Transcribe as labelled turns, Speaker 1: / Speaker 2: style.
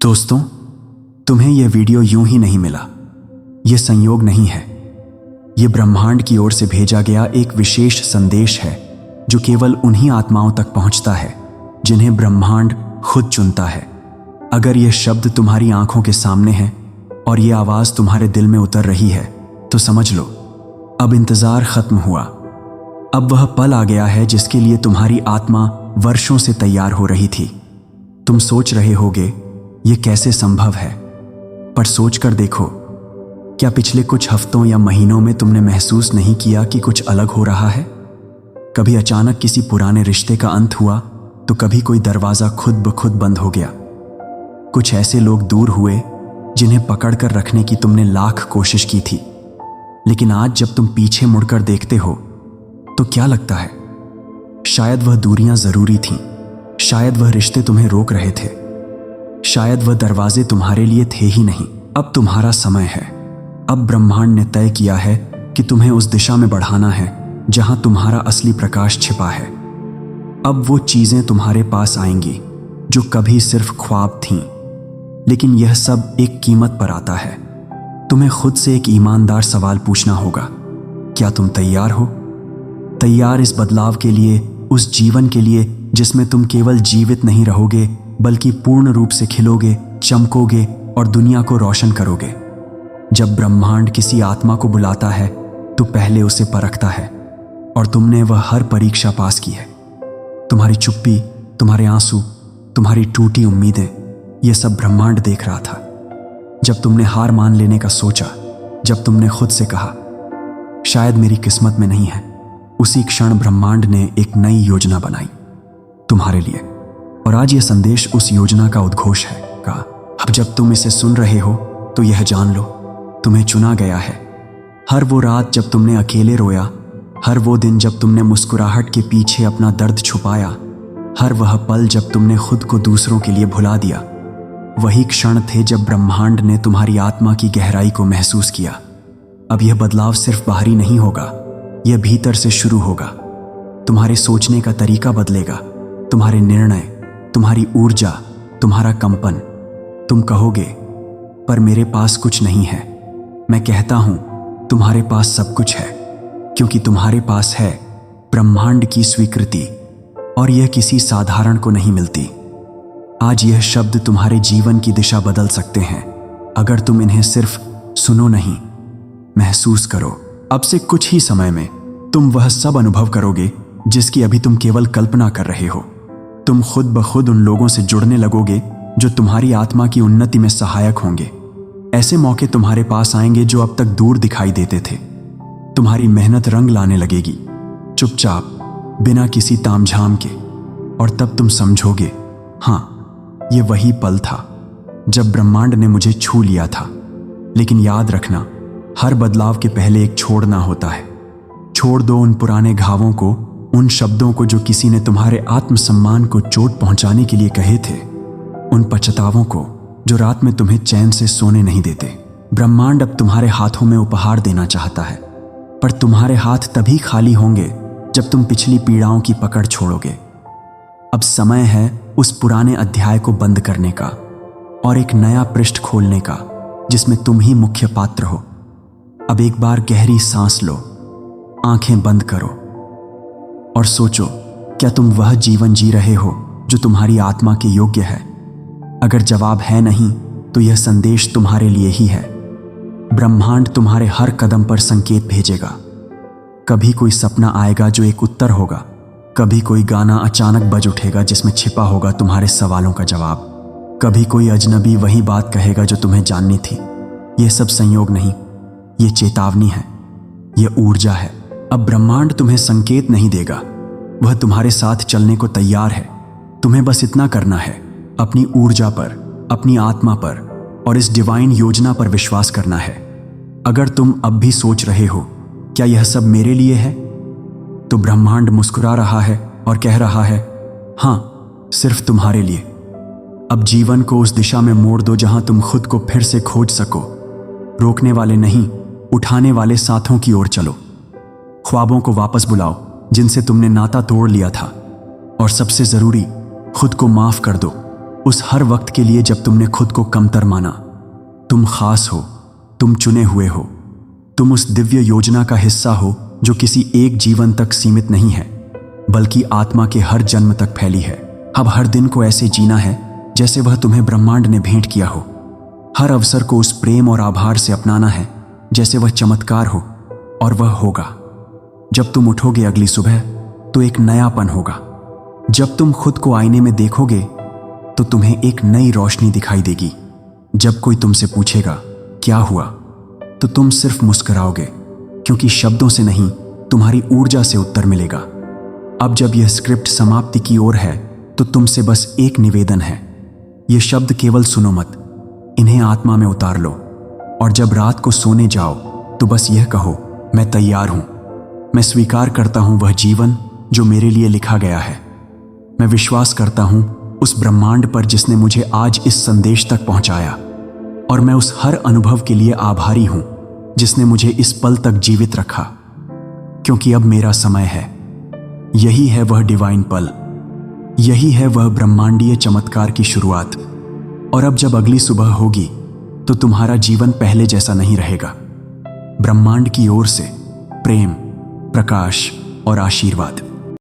Speaker 1: दोस्तों, तुम्हें यह वीडियो यूं ही नहीं मिला। यह संयोग नहीं है। यह ब्रह्मांड की ओर से भेजा गया एक विशेष संदेश है जो केवल उन्हीं आत्माओं तक पहुंचता है जिन्हें ब्रह्मांड खुद चुनता है। अगर यह शब्द तुम्हारी आंखों के सामने है और यह आवाज तुम्हारे दिल में उतर रही है तो समझ लो, अब इंतजार खत्म हुआ। अब वह पल आ गया है जिसके लिए तुम्हारी आत्मा वर्षों से तैयार हो रही थी। तुम सोच रहे होगे यह कैसे संभव है, पर सोचकर देखो, क्या पिछले कुछ हफ्तों या महीनों में तुमने महसूस नहीं किया कि कुछ अलग हो रहा है? कभी अचानक किसी पुराने रिश्ते का अंत हुआ तो कभी कोई दरवाजा खुद ब खुद बंद हो गया। कुछ ऐसे लोग दूर हुए जिन्हें पकड़कर रखने की तुमने लाख कोशिश की थी, लेकिन आज जब तुम पीछे मुड़कर देखते हो तो क्या लगता है? शायद वह दूरियां जरूरी थीं, शायद वह रिश्ते तुम्हें रोक रहे थे, शायद वह दरवाजे तुम्हारे लिए थे ही नहीं। अब तुम्हारा समय है। अब ब्रह्मांड ने तय किया है कि तुम्हें उस दिशा में बढ़ाना है जहां तुम्हारा असली प्रकाश छिपा है। अब वो चीजें तुम्हारे पास आएंगी जो कभी सिर्फ ख्वाब थीं, लेकिन यह सब एक कीमत पर आता है। तुम्हें खुद से एक ईमानदार सवाल पूछना होगा, क्या तुम तैयार हो? तैयार इस बदलाव के लिए, उस जीवन के लिए जिसमें तुम केवल जीवित नहीं रहोगे बल्कि पूर्ण रूप से खिलोगे, चमकोगे और दुनिया को रोशन करोगे। जब ब्रह्मांड किसी आत्मा को बुलाता है तो पहले उसे परखता है, और तुमने वह हर परीक्षा पास की है। तुम्हारी चुप्पी, तुम्हारे आंसू, तुम्हारी टूटी उम्मीदें, यह सब ब्रह्मांड देख रहा था। जब तुमने हार मान लेने का सोचा, जब तुमने खुद से कहा शायद मेरी किस्मत में नहीं है, उसी क्षण ब्रह्मांड ने एक नई योजना बनाई तुम्हारे लिए। और आज यह संदेश उस योजना का उद्घोष है। कहा, अब जब तुम इसे सुन रहे हो तो यह जान लो, तुम्हें चुना गया है। हर वो रात जब तुमने अकेले रोया, हर वो दिन जब तुमने मुस्कुराहट के पीछे अपना दर्द छुपाया, हर वह पल जब तुमने खुद को दूसरों के लिए भुला दिया, वही क्षण थे जब ब्रह्मांड ने तुम्हारी आत्मा की गहराई को महसूस किया। अब यह बदलाव सिर्फ बाहरी नहीं होगा, यह भीतर से शुरू होगा। तुम्हारे सोचने का तरीका बदलेगा, तुम्हारे निर्णय, तुम्हारी ऊर्जा, तुम्हारा कंपन। तुम कहोगे, पर मेरे पास कुछ नहीं है। मैं कहता हूं, तुम्हारे पास सब कुछ है, क्योंकि तुम्हारे पास है ब्रह्मांड की स्वीकृति, और यह किसी साधारण को नहीं मिलती। आज यह शब्द तुम्हारे जीवन की दिशा बदल सकते हैं अगर तुम इन्हें सिर्फ सुनो नहीं, महसूस करो। अब से कुछ ही समय में तुम वह सब अनुभव करोगे जिसकी अभी तुम केवल कल्पना कर रहे हो। तुम खुद ब खुद उन लोगों से जुड़ने लगोगे जो तुम्हारी आत्मा की उन्नति में सहायक होंगे। ऐसे मौके तुम्हारे पास आएंगे जो अब तक दूर दिखाई देते थे। तुम्हारी मेहनत रंग लाने लगेगी, चुपचाप, बिना किसी तामझाम के। और तब तुम समझोगे, हाँ, ये वही पल था जब ब्रह्मांड ने मुझे छू लिया था। लेकिन याद रखना, हर बदलाव के पहले एक छोड़ना होता है। छोड़ दो उन पुराने घावों को, उन शब्दों को जो किसी ने तुम्हारे आत्मसम्मान को चोट पहुंचाने के लिए कहे थे, उन पछतावों को जो रात में तुम्हें चैन से सोने नहीं देते। ब्रह्मांड अब तुम्हारे हाथों में उपहार देना चाहता है, पर तुम्हारे हाथ तभी खाली होंगे जब तुम पिछली पीड़ाओं की पकड़ छोड़ोगे। अब समय है उस पुराने अध्याय को बंद करने का और एक नया पृष्ठ खोलने का जिसमें तुम ही मुख्य पात्र हो। अब एक बार गहरी सांस लो, आंखें बंद करो और सोचो, क्या तुम वह जीवन जी रहे हो जो तुम्हारी आत्मा के योग्य है? अगर जवाब है नहीं, तो यह संदेश तुम्हारे लिए ही है। ब्रह्मांड तुम्हारे हर कदम पर संकेत भेजेगा। कभी कोई सपना आएगा जो एक उत्तर होगा, कभी कोई गाना अचानक बज उठेगा जिसमें छिपा होगा तुम्हारे सवालों का जवाब, कभी कोई अजनबी वही बात कहेगा जो तुम्हें जाननी थी। यह सब संयोग नहीं, ये चेतावनी है, यह ऊर्जा है। अब ब्रह्मांड तुम्हें संकेत नहीं देगा, वह तुम्हारे साथ चलने को तैयार है। तुम्हें बस इतना करना है, अपनी ऊर्जा पर, अपनी आत्मा पर और इस डिवाइन योजना पर विश्वास करना है। अगर तुम अब भी सोच रहे हो, क्या यह सब मेरे लिए है, तो ब्रह्मांड मुस्कुरा रहा है और कह रहा है, हाँ, सिर्फ तुम्हारे लिए। अब जीवन को उस दिशा में मोड़ दो जहां तुम खुद को फिर से खोज सको। रोकने वाले नहीं, उठाने वाले साथों की ओर चलो। ख्वाबों को वापस बुलाओ जिनसे तुमने नाता तोड़ लिया था, और सबसे जरूरी, खुद को माफ कर दो उस हर वक्त के लिए जब तुमने खुद को कमतर माना। तुम खास हो, तुम चुने हुए हो, तुम उस दिव्य योजना का हिस्सा हो जो किसी एक जीवन तक सीमित नहीं है, बल्कि आत्मा के हर जन्म तक फैली है। अब हर दिन को ऐसे जीना है जैसे वह तुम्हें ब्रह्मांड ने भेंट किया हो। हर अवसर को उस प्रेम और आभार से अपनाना है जैसे वह चमत्कार हो, और वह होगा। जब तुम उठोगे अगली सुबह तो एक नयापन होगा। जब तुम खुद को आईने में देखोगे तो तुम्हें एक नई रोशनी दिखाई देगी। जब कोई तुमसे पूछेगा क्या हुआ, तो तुम सिर्फ मुस्कुराओगे, क्योंकि शब्दों से नहीं, तुम्हारी ऊर्जा से उत्तर मिलेगा। अब जब यह स्क्रिप्ट समाप्ति की ओर है तो तुमसे बस एक निवेदन है, ये शब्द केवल सुनो मत, इन्हें आत्मा में उतार लो। और जब रात को सोने जाओ तो बस यह कहो, मैं तैयार हूं, मैं स्वीकार करता हूं वह जीवन जो मेरे लिए लिखा गया है। मैं विश्वास करता हूं उस ब्रह्मांड पर जिसने मुझे आज इस संदेश तक पहुंचाया, और मैं उस हर अनुभव के लिए आभारी हूं जिसने मुझे इस पल तक जीवित रखा, क्योंकि अब मेरा समय है। यही है वह डिवाइन पल, यही है वह ब्रह्मांडीय चमत्कार की शुरुआत। और अब जब अगली सुबह होगी तो तुम्हारा जीवन पहले जैसा नहीं रहेगा। ब्रह्मांड की ओर से प्रेम, प्रकाश और आशीर्वाद।